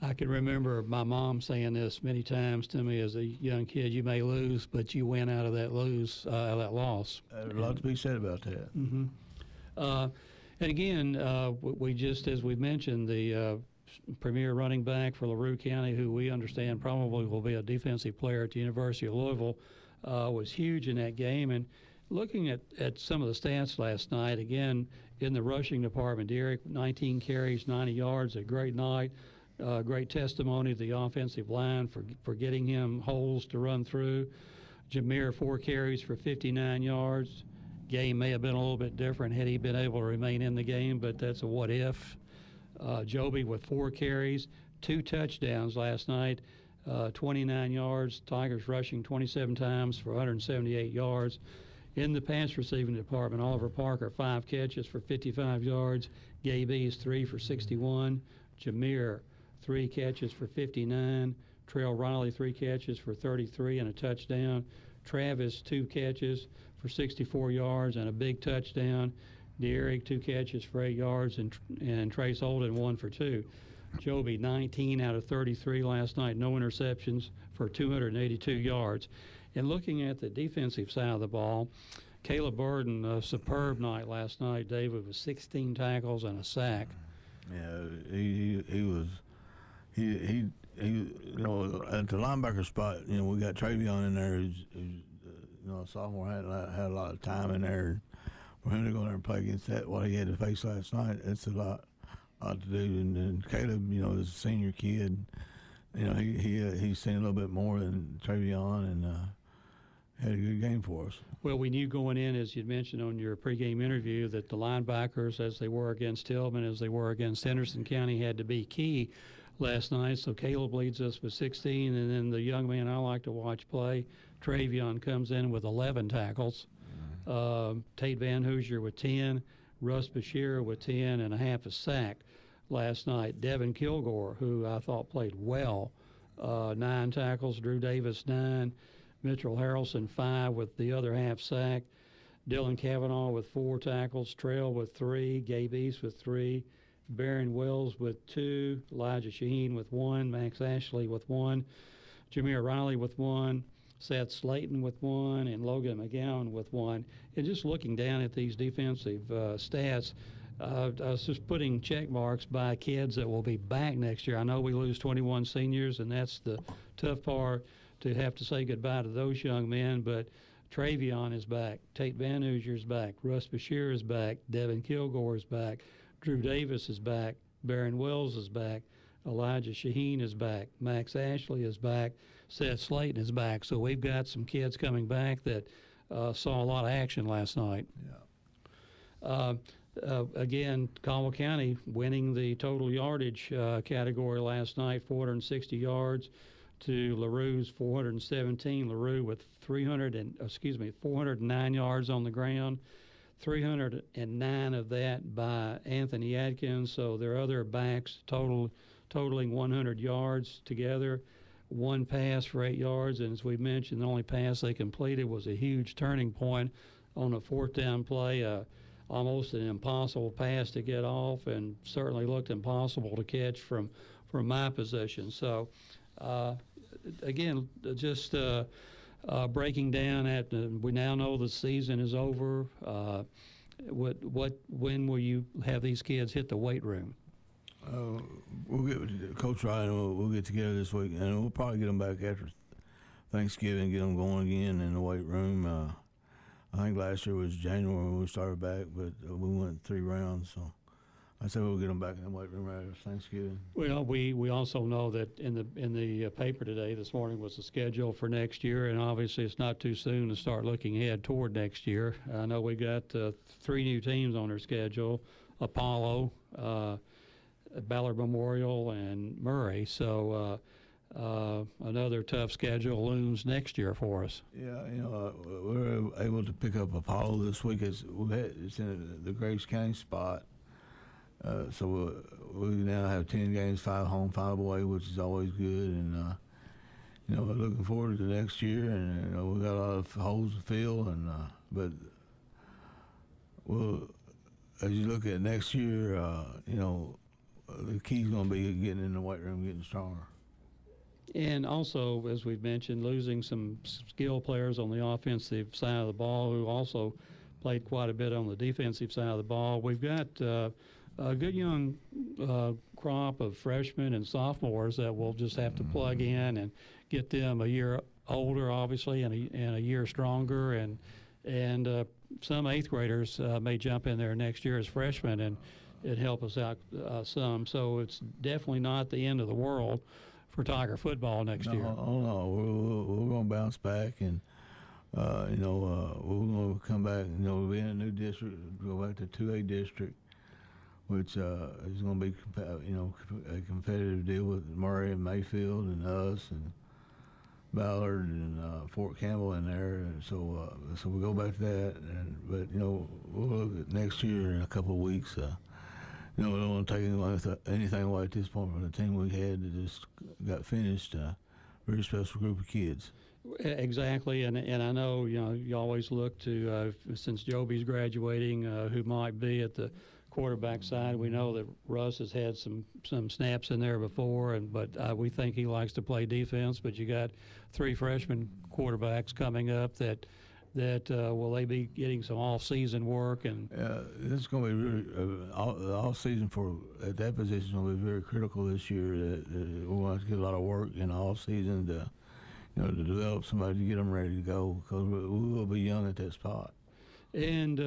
I can remember my mom saying this many times to me as a young kid: "You may lose, but you win out of that loss." There's a lot to be said about that. Mm-hmm. And again, we just, as we mentioned, the premier running back for LaRue County, who we understand probably will be a defensive player at the University of Louisville, was huge in that game. And looking at some of the stats last night, again, in the rushing department, Derek, 19 carries, 90 yards, a great night. Great testimony of the offensive line for getting him holes to run through. Jameer, 4 carries for 59 yards. Game may have been a little bit different had he been able to remain in the game, but that's a what if. Joby with 4 carries, 2 touchdowns last night, 29 yards. Tigers rushing 27 times for 178 yards. In the pass receiving department, Oliver Parker, 5 catches for 55 yards. Gabe East, 3 for 61. Jameer, 3 catches for 59. Trail Riley, 3 catches for 33 and a touchdown. Travis, 2 catches for 64 yards and a big touchdown. Derek, 2 catches for 8 yards, and Trace Holden, 1 for 2. Joby, 19 out of 33 last night, no interceptions for 282 yards. And looking at the defensive side of the ball, Caleb Burden, a superb night last night, David, with 16 tackles and a sack. Yeah, he was at the linebacker spot. We got Travion in there, who's a sophomore, had a lot of time in there. For him to go there and play against what he had to face last night, it's a lot to do. And Caleb, is a senior kid. He's seen a little bit more than Travion, and had a good game for us. Well, we knew going in, as you mentioned on your pregame interview, that the linebackers, as they were against Tillman, as they were against Henderson County, had to be key last night. So Caleb leads us with 16, and then the young man I like to watch play, Travion, comes in with 11 tackles. Tate Van Hoosier with 10, Russ Bashir with 10 and a half a sack last night. Devin Kilgore, who I thought played well, 9 tackles. Drew Davis, 9. Mitchell Harrelson, 5 with the other half sack. Dylan Cavanaugh with 4 tackles. Trail with 3. Gabe East with 3. Barron Wells with 2. Elijah Shaheen with 1. Max Ashley with 1. Jameer Riley with 1. Seth Slayton with 1, and Logan McGowan with 1. And just looking down at these defensive stats, I was just putting check marks by kids that will be back next year. I know we lose 21 seniors, and that's the tough part, to have to say goodbye to those young men, but Travion is back. Tate Van Hoosier is back. Russ Bashir is back. Devin Kilgore is back. Drew Davis is back. Barron Wells is back. Elijah Shaheen is back. Max Ashley is back. Seth Slayton is back. So we've got some kids coming back that saw a lot of action last night. Yeah. Again, Caldwell County winning the total yardage category last night, 460 yards to LaRue's 417. LaRue with 409 yards on the ground, 309 of that by Anthony Adkins. So their other backs totaling 100 yards together. 1 pass for 8 yards, and as we mentioned, the only pass they completed was a huge turning point on a 4th down play, almost an impossible pass to get off, and certainly looked impossible to catch from my position. So, again, just breaking down at we now know the season is over. When will you have these kids hit the weight room? We'll get with Coach Ryan. We'll get together this week, and we'll probably get them back after Thanksgiving, get them going again in the weight room. I think last year was January when we started back, but we went 3 rounds. So I said we'll get them back in the weight room right after Thanksgiving. Well, we also know that in the paper today this morning was the schedule for next year, and obviously it's not too soon to start looking ahead toward next year. I know we got 3 new teams on their schedule: Apollo, Ballard Memorial, and Murray. So another tough schedule looms next year for us. Yeah, we're able to pick up Apollo this week. It's in the Graves County spot. So we now have 10 games, 5 home, 5 away, which is always good. And, we're looking forward to next year. And, we got a lot of holes to fill. And, but as you look at next year, the key's going to be getting in the weight room, getting stronger. And also, as we've mentioned, losing some skill players on the offensive side of the ball who also played quite a bit on the defensive side of the ball. We've got a good young crop of freshmen and sophomores that we'll just have to plug in and get them a year older, obviously, and a year stronger. And some eighth graders may jump in there next year as freshmen and help us out some. So it's definitely not the end of the world for Tiger football next year. Oh no, we're going to bounce back, and we're going to come back. We'll be in a new district, go back to 2A district, which is going to be a competitive deal with Murray and Mayfield and us and Ballard and Fort Campbell in there. And so we'll go back to that. But we'll look at next year in a couple of weeks. We don't want to take anything away at this point from the team we had that just got finished. Very special group of kids. Exactly, and I know you always look to since Joby's graduating, who might be at the quarterback side. We know that Russ has had some snaps in there before, but we think he likes to play defense. But you got 3 freshman quarterbacks coming up that will they be getting some off-season work? And this is going to be really off-season at that position is going to be very critical this year. We're going to have to get a lot of work in the off-season to develop somebody to get them ready to go, because we will be young at that spot. And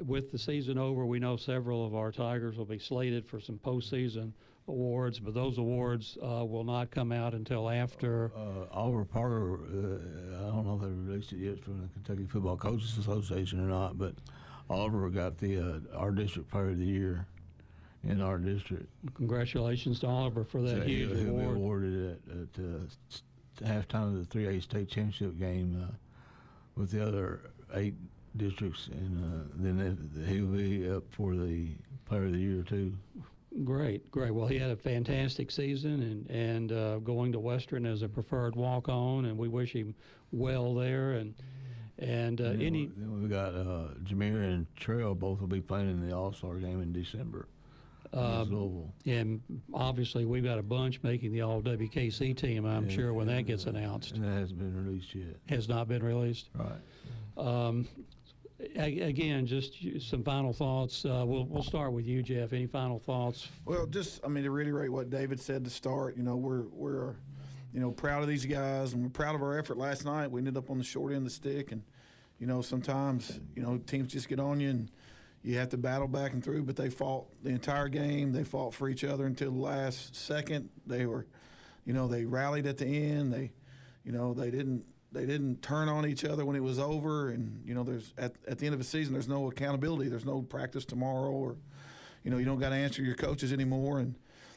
with the season over, we know several of our Tigers will be slated for some postseason awards, but those awards will not come out until after. Oliver Parker, I don't know if they released it yet from the Kentucky Football Coaches Association or not, but Oliver got our district player of the year in our district. Congratulations to Oliver for that huge award. He'll be awarded at halftime of the 3A state championship game with the other 8 districts, and then he'll be up for the player of the year too. Great. Well, he had a fantastic season, and going to Western as a preferred walk-on, and we wish him well there. And then we got Jameer and Trail both will be playing in the All-Star game in December. And obviously, we've got a bunch making the All-WKC team, I'm sure, when that gets announced. And that hasn't been released yet. Has not been released? Right. Again, just some final thoughts. We'll start with you, Jeff. Any final thoughts? Well, to reiterate what David said to start, we're proud of these guys, and we're proud of our effort last night. We ended up on the short end of the stick, and sometimes teams just get on you, and you have to battle back and through. But they fought the entire game. They fought for each other until the last second. They were, they rallied at the end. They didn't turn on each other when it was over, and there's at the end of the season there's no accountability. There's no practice tomorrow, or you don't got to answer your coaches anymore. And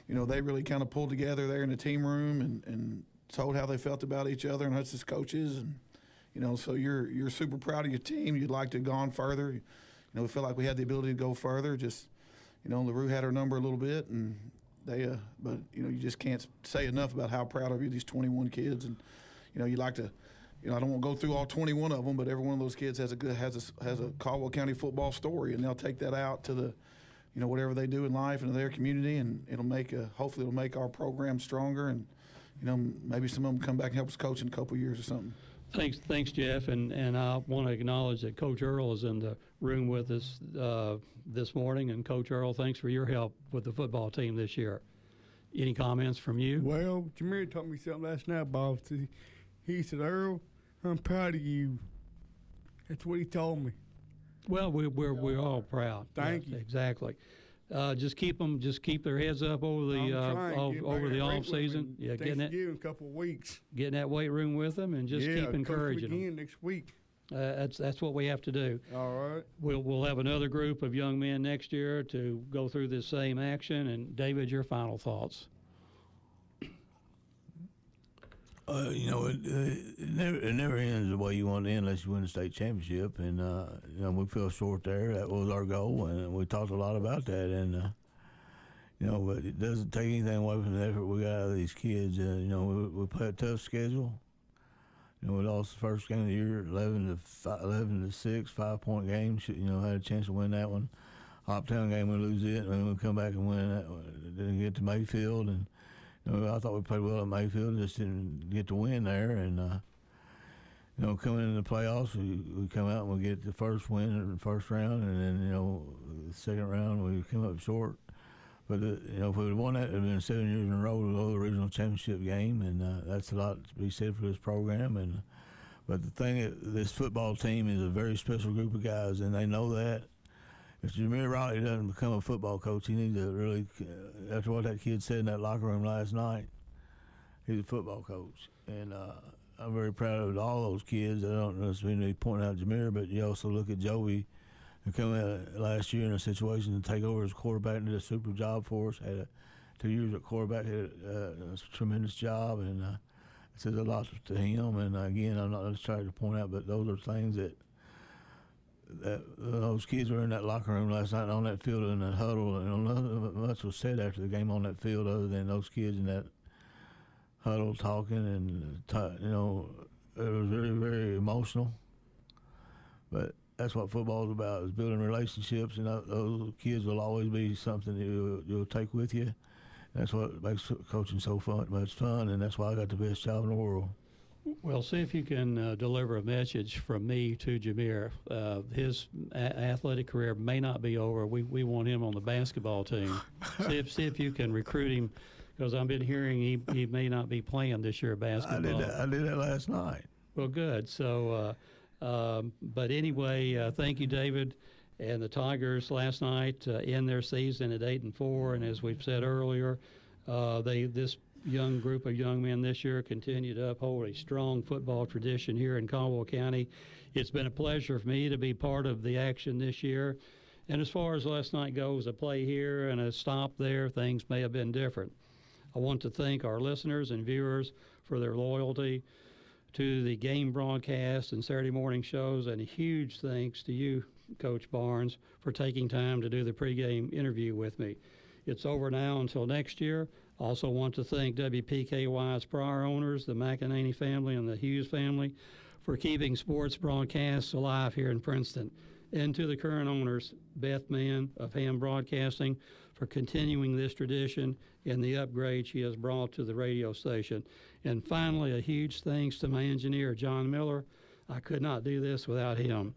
they really kind of pulled together there in the team room and told how they felt about each other and us as coaches. And so you're super proud of your team. You'd like to have gone further. We feel like we had the ability to go further. Just LaRue had our number a little bit, and but you just can't say enough about how proud of you these 21 kids. And you'd like to. I don't want to go through all 21 of them, but every one of those kids has a Caldwell County football story, and they'll take that out to the, whatever they do in life and in their community, and hopefully it'll make our program stronger, and maybe some of them come back and help us coach in a couple of years or something. Thanks, Jeff, and I want to acknowledge that Coach Earl is in the room with us this morning, and Coach Earl, thanks for your help with the football team this year. Any comments from you? Well, Jameer told me something last night, Bob. He said, "Earl, I'm proud of you." That's what he told me. Well, we're all proud. Thank you. Exactly. Just keep their heads up over the off season. Yeah, getting a couple of weeks. Getting that weight room with them, and just keep encouraging them. Again next week. That's what we have to do. All right. We'll have another group of young men next year to go through this same action. And David, your final thoughts. It never ends the way you want it to end unless you win the state championship. And, we fell short there. That was our goal, and we talked a lot about that. And, but it doesn't take anything away from the effort we got out of these kids. We play a tough schedule. We lost the first game of the year, 11 to 6, 5-point game. Had a chance to win that one. Hoptown game, we lose it, and then we come back and win that one. Didn't get to Mayfield, and I thought we played well at Mayfield, just didn't get to win there. And coming into the playoffs, we come out and we get the first win in the first round, and then the second round we come up short. But if we would have won that, it would have been 7 years in a row to go to the regional championship game, and that's a lot to be said for this program. But the thing, this football team is a very special group of guys, and they know that. If Jameer Riley doesn't become a football coach, he needs to really, after what that kid said in that locker room last night, he's a football coach. And I'm very proud of all those kids. I don't necessarily point out Jameer, but you also look at Joey, who came out last year in a situation to take over as quarterback and did a super job for us. Had 2 years at quarterback, had a tremendous job, and it says a lot to him. And again, I'm not just trying to point out, but those are things that those kids were in that locker room last night on that field in that huddle, and nothing much was said after the game on that field other than those kids in that huddle talking, and it was very, very emotional. But that's what football is about, is building relationships, and those kids will always be something you'll take with you. That's what makes coaching so much fun, and that's why I got the best job in the world. Well, see if you can deliver a message from me to Jameer. His athletic career may not be over. We want him on the basketball team. see if you can recruit him, because I've been hearing he may not be playing this year basketball. I did that last night. Well, good. So, but anyway, thank you, David. And the Tigers last night end their season at 8-4, and as we've said earlier, this young group of young men this year continue to uphold a strong football tradition here in Caldwell County. It's been a pleasure for me to be part of the action this year. And as far as last night goes, a play here and a stop there, things may have been different. I want to thank our listeners and viewers for their loyalty to the game broadcast and Saturday morning shows, and a huge thanks to you, Coach Barnes, for taking time to do the pregame interview with me. It's over now until next year. Also want to thank WPKY's prior owners, the McEnany family and the Hughes family, for keeping sports broadcasts alive here in Princeton. And to the current owners, Beth Mann of Ham Broadcasting, for continuing this tradition and the upgrade she has brought to the radio station. And finally, a huge thanks to my engineer, John Miller. I could not do this without him.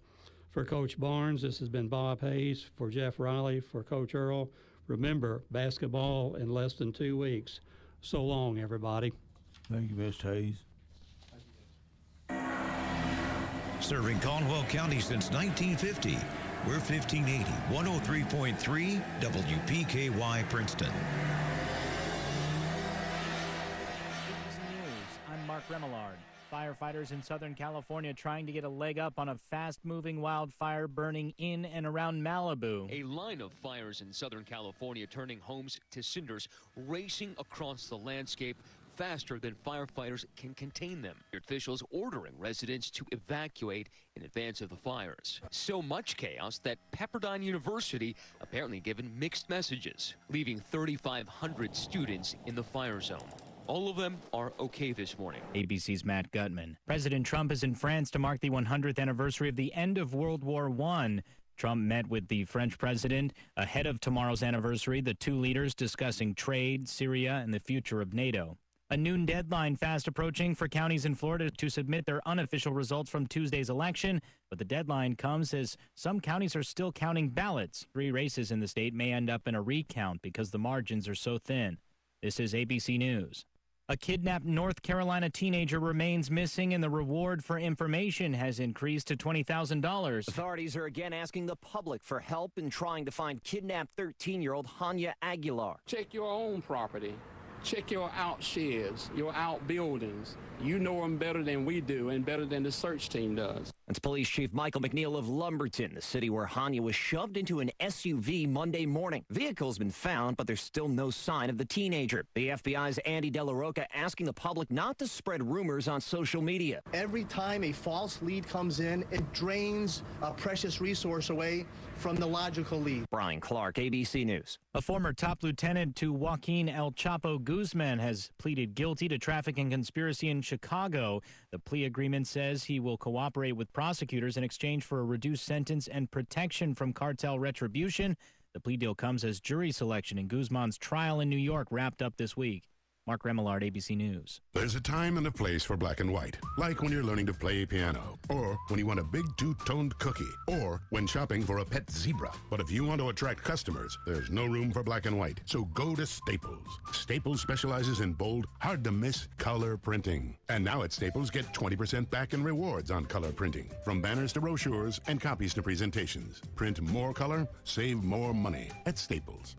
For Coach Barnes, this has been Bob Hayes. For Jeff Riley, for Coach Earl, remember, basketball in less than 2 weeks. So long, everybody. Thank you, Mr. Hayes. Serving Caldwell County since 1950. We're 1580, 103.3 WPKY Princeton. News. I'm Mark Remillard. Firefighters in Southern California trying to get a leg up on a fast-moving wildfire burning in and around Malibu. A line of fires in Southern California turning homes to cinders, racing across the landscape faster than firefighters can contain them. Officials ordering residents to evacuate in advance of the fires. So much chaos that Pepperdine University apparently given mixed messages, leaving 3,500 students in the fire zone. All of them are okay this morning. ABC's Matt Gutman. President Trump is in France to mark the 100th anniversary of the end of World War I. Trump met with the French president ahead of tomorrow's anniversary, the two leaders discussing trade, Syria, and the future of NATO. A noon deadline fast approaching for counties in Florida to submit their unofficial results from Tuesday's election, but the deadline comes as some counties are still counting ballots. 3 races in the state may end up in a recount because the margins are so thin. This is ABC News. A kidnapped North Carolina teenager remains missing, and the reward for information has increased to $20,000. Authorities are again asking the public for help in trying to find kidnapped 13-year-old Hanya Aguilar. Check your own property. Check your outsheds, your outbuildings. You know them better than we do and better than the search team does. That's Police Chief Michael McNeil of Lumberton, the city where Hanya was shoved into an SUV Monday morning. Vehicle's been found, but there's still no sign of the teenager. The FBI's Andy De La Rocca asking the public not to spread rumors on social media. Every time a false lead comes in, it drains a precious resource away from the logical lead. Brian Clark, ABC News. A former top lieutenant to Joaquin El Chapo Guzman has pleaded guilty to trafficking conspiracy in Chicago. The plea agreement says he will cooperate with prosecutors in exchange for a reduced sentence and protection from cartel retribution. The plea deal comes as jury selection in Guzman's trial in New York wrapped up this week. Mark Remillard, ABC News. There's a time and a place for black and white, like when you're learning to play piano, or when you want a big two-toned cookie, or when shopping for a pet zebra. But if you want to attract customers, there's no room for black and white. So go to Staples. Staples specializes in bold, hard-to-miss color printing. And now at Staples, get 20% back in rewards on color printing, from banners to brochures and copies to presentations. Print more color, save more money at Staples.